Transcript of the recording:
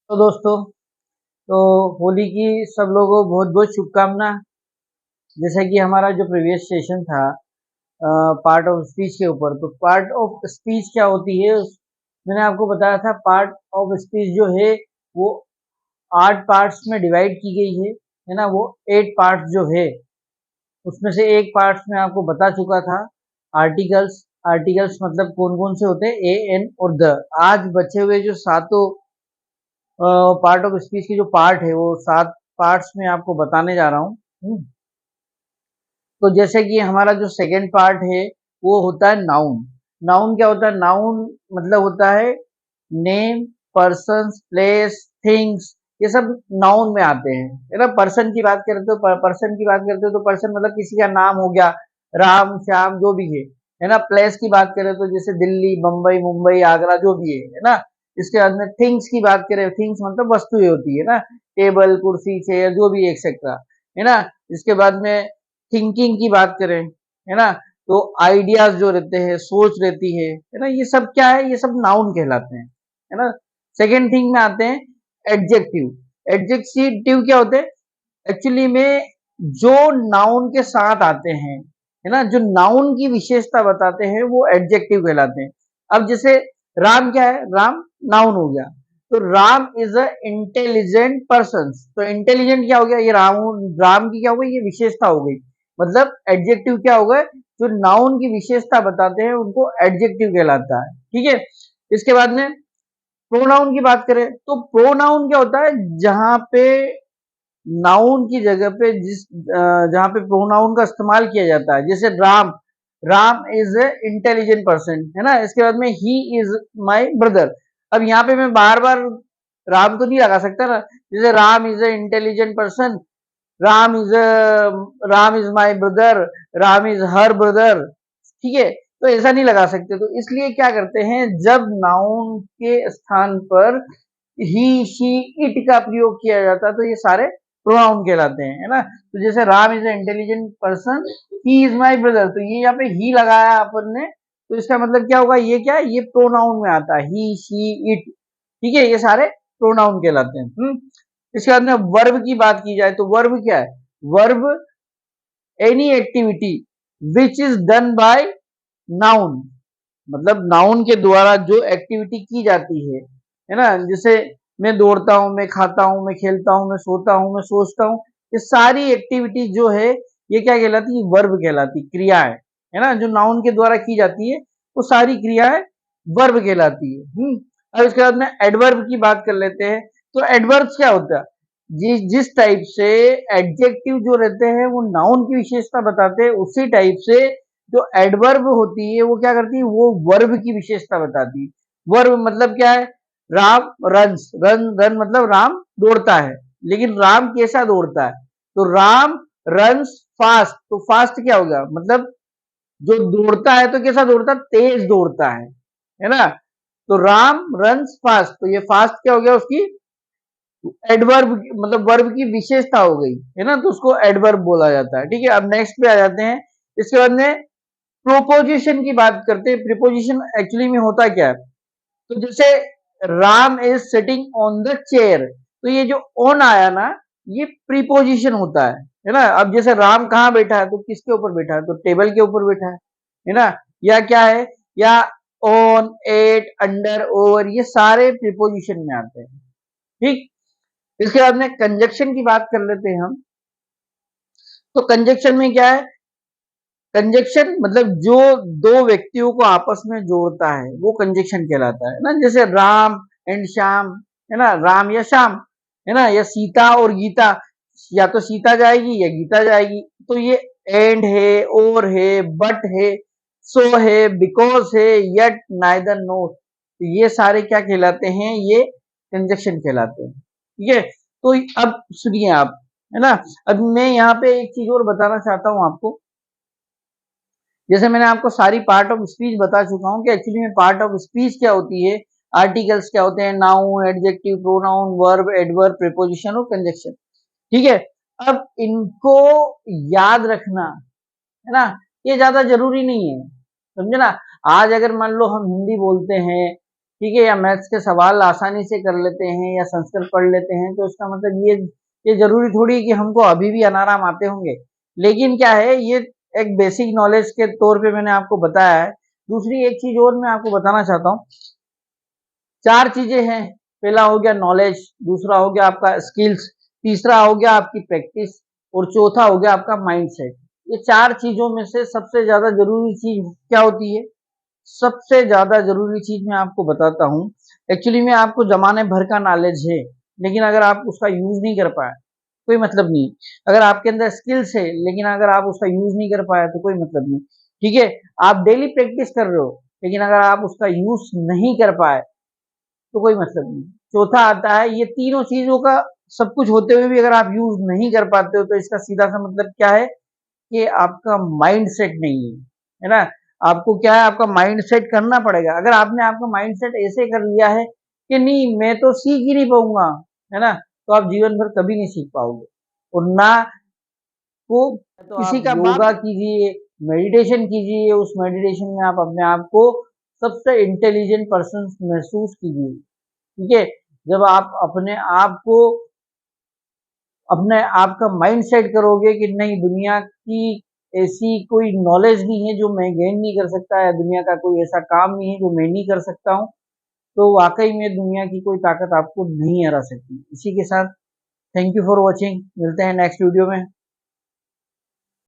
तो दोस्तों, तो होली की सब लोगों को बहुत बहुत शुभकामना। जैसा कि हमारा जो प्रीवियस सेशन था पार्ट ऑफ स्पीच के ऊपर, तो पार्ट ऑफ स्पीच क्या होती है मैंने आपको बताया था। पार्ट ऑफ स्पीच जो है वो 8 पार्ट्स में डिवाइड की गई है ना। वो 8 पार्ट्स जो है उसमें से एक पार्ट्स में आपको बता चुका था। आर्टिकल्स, आर्टिकल्स मतलब कौन कौन से होते हैं, ए एन और द। आज बचे हुए जो सातों पार्ट ऑफ स्पीच की जो पार्ट है वो 7 पार्ट्स में आपको बताने जा रहा हूँ। तो जैसे कि हमारा जो सेकंड पार्ट है वो होता है नाउन। नाउन क्या होता है? नाउन मतलब होता है नेम, पर्सन्स, प्लेस, थिंग्स, ये सब नाउन में आते हैं, है ना। पर्सन की बात करें तो पर्सन की बात करते हो तो पर्सन मतलब किसी का नाम हो गया, राम श्याम जो भी है ना। प्लेस की बात करें तो जैसे दिल्ली, बम्बई, मुंबई, आगरा जो भी है ना। इसके बाद में थिंग्स की बात करें, थिंग्स मतलब वस्तुएं होती है ना, टेबल, कुर्सी, चेयर जो भी एक्सेट्रा, है ना। इसके बाद में थिंकिंग की बात करें, है ना, तो आइडियाज जो रहते हैं, सोच रहती है ना, ये सब क्या है, ये सब नाउन कहलाते हैं, है ना। सेकेंड थिंग में आते हैं एडजेक्टिव। एडजेक्टिव क्या होते हैं? एक्चुअली में जो नाउन के साथ आते हैं, है ना, जो नाउन की विशेषता बताते हैं वो एडजेक्टिव कहलाते हैं। अब जैसे राम क्या है? राम नाउन हो गया। तो Ram is a intelligent person. तो इंटेलिजेंट क्या हो गया? ये राम, राम की क्या हो गई? ये विशेषता हो गई। मतलब एडजेक्टिव क्या हो गए? जो नाउन की विशेषता बताते हैं उनको एडजेक्टिव कहलाता है, ठीक है। इसके बाद में प्रोनाउन की बात करें तो प्रोनाउन क्या होता है? जहां पे नाउन की जगह पे जहां पे प्रोनाउन का इस्तेमाल किया जाता है, जैसे Ram, Ram is a intelligent person, है ना। इसके बाद में ही इज माई ब्रदर। अब यहाँ पे मैं बार बार राम तो नहीं लगा सकता ना। जैसे Ram is a intelligent person, Ram is Ram is my brother, Ram is her brother, ठीक है। तो ऐसा नहीं लगा सकते, तो इसलिए क्या करते हैं, जब नाउन के स्थान पर ही, शी, इट का प्रयोग किया जाता है तो ये सारे प्रोनाउन कहलाते हैं, है ना। तो जैसे Ram is a intelligent person, he is my brother, तो ये यहाँ पे ही लगाया अपन ने, तो इसका मतलब क्या होगा? ये क्या है? ये प्रोनाउन में आता है, ही, शी, इट, ठीक है। ये सारे प्रोनाउन कहलाते हैं। इसके बाद में वर्ब की बात की जाए तो वर्ब क्या है? Verb any activity which is done by noun, मतलब नाउन के द्वारा जो एक्टिविटी की जाती है ना। जैसे मैं दौड़ता हूँ, मैं खाता हूँ, मैं खेलता हूँ, मैं सोता हूँ, मैं सोचता हूँ, ये सारी एक्टिविटी जो है ये क्या कहलाती है? वर्ब कहलाती, क्रियाएं, है ना, जो नाउन के द्वारा की जाती है वो सारी क्रियाएं वर्ब कहलाती है। अब इसके बाद में एडवर्ब की बात कर लेते हैं। तो एडवर्ब क्या होता है? जिस टाइप से एडजेक्टिव जो रहते हैं वो नाउन की विशेषता बताते हैं, उसी टाइप से जो एडवर्ब होती है वो क्या करती है? वो वर्ब की विशेषता बताती है। वर्ब मतलब क्या है? राम रन्स, रन मतलब राम दौड़ता है, लेकिन राम कैसा दौड़ता है? तो राम रन्स फास्ट, तो फास्ट क्या होगा? मतलब जो दौड़ता है तो कैसा दौड़ता है? तेज दौड़ता है ना। तो राम रन्स फास्ट, तो ये फास्ट क्या हो गया? उसकी एडवर्ब मतलब वर्ब की विशेषता हो गई, है ना, तो उसको एडवर्ब बोला जाता है, ठीक है। अब नेक्स्ट पे आ जाते हैं। इसके बाद में प्रोपोजिशन की बात करते हैं। प्रीपोजिशन एक्चुअली में होता क्या है? तो जैसे Ram is sitting on the chair, तो ये जो ऑन आया ना, ये प्रीपोजिशन होता है ना। अब जैसे राम कहाँ बैठा है? तो किसके ऊपर बैठा है? तो टेबल के ऊपर बैठा है ना। या क्या है? या ऑन, एट, अंडर, ओवर, ये सारे प्रीपोजिशन में आते हैं, ठीक। इसके बाद में कंजक्शन की बात कर लेते हैं हम। तो कंजक्शन में क्या है? कंजक्शन मतलब जो दो व्यक्तियों को आपस में जोड़ता है वो कंजक्शन कहलाता है ना। जैसे राम एंड श्याम, है ना, राम या श्याम, है ना, या सीता और गीता, या तो सीता जाएगी या गीता जाएगी। तो ये एंड है, और है, बट है, सो है, बिकॉज है, यट, नाइदर, नोट, तो ये सारे क्या कहलाते हैं? ये कंजक्शन कहलाते हैं, ठीक है। तो अब सुनिए आप, है ना। अब मैं यहाँ पे एक चीज और बताना चाहता हूँ आपको। जैसे मैंने आपको सारी पार्ट ऑफ स्पीच बता चुका हूँ कि एक्चुअली में पार्ट ऑफ स्पीच क्या होती है, आर्टिकल्स क्या होते हैं, noun, adjective, pronoun, verb, adverb, preposition और कंजक्शन, ठीक है। अब इनको याद रखना, है ना, ये ज्यादा जरूरी नहीं है, समझे ना। आज अगर मान लो हम हिंदी बोलते हैं, ठीक है, या मैथ्स के सवाल आसानी से कर लेते हैं या संस्कृत पढ़ लेते हैं, तो उसका मतलब ये जरूरी थोड़ी है कि हमको अभी भी अनाराम आते होंगे। लेकिन क्या है, ये एक बेसिक नॉलेज के तौर पे मैंने आपको बताया है। दूसरी एक चीज और मैं आपको बताना चाहता हूँ। 4 चीजें हैं। पहला हो गया नॉलेज, दूसरा हो गया आपका स्किल्स, तीसरा हो गया आपकी प्रैक्टिस, और चौथा हो गया आपका माइंडसेट। ये 4 चीजों में से सबसे ज्यादा जरूरी चीज क्या होती है? सबसे ज्यादा जरूरी चीज मैं आपको बताता हूँ। एक्चुअली में आपको जमाने भर का नॉलेज है, लेकिन अगर आप उसका यूज नहीं कर पाए, कोई मतलब नहीं। अगर आपके अंदर स्किल्स है, लेकिन अगर आप उसका यूज नहीं कर पाए, तो कोई मतलब नहीं। ठीक है, आप डेली प्रैक्टिस कर रहे हो, लेकिन अगर आप उसका यूज नहीं कर पाए, तो कोई मतलब नहीं। चौथा आता है, ये तीनों चीजों का सब कुछ होते हुए भी अगर आप यूज नहीं कर पाते हो, तो इसका सीधा सा मतलब क्या है कि आपका माइंड सेट नहीं है ना। आपको क्या है, आपका माइंड सेट करना पड़ेगा। अगर आपने आपका माइंड सेट ऐसे कर लिया है कि नहीं मैं तो सीख ही नहीं पाऊंगा, है ना, तो आप जीवन भर कभी नहीं सीख पाओगे। और ना को तो किसी का योगा कीजिए, मेडिटेशन कीजिए, उस मेडिटेशन में आप अपने आप को सबसे इंटेलिजेंट पर्सन महसूस कीजिए। ठीक है, जब आप अपने आप का माइंड सेट करोगे कि नहीं, दुनिया की ऐसी कोई नॉलेज नहीं है जो मैं गेन नहीं कर सकता, या दुनिया का कोई ऐसा काम नहीं है जो मैं नहीं कर सकता हूँ, तो वाकई में दुनिया की कोई ताकत आपको नहीं हरा सकती। इसी के साथ थैंक यू फॉर वॉचिंग, मिलते हैं नेक्स्ट वीडियो में।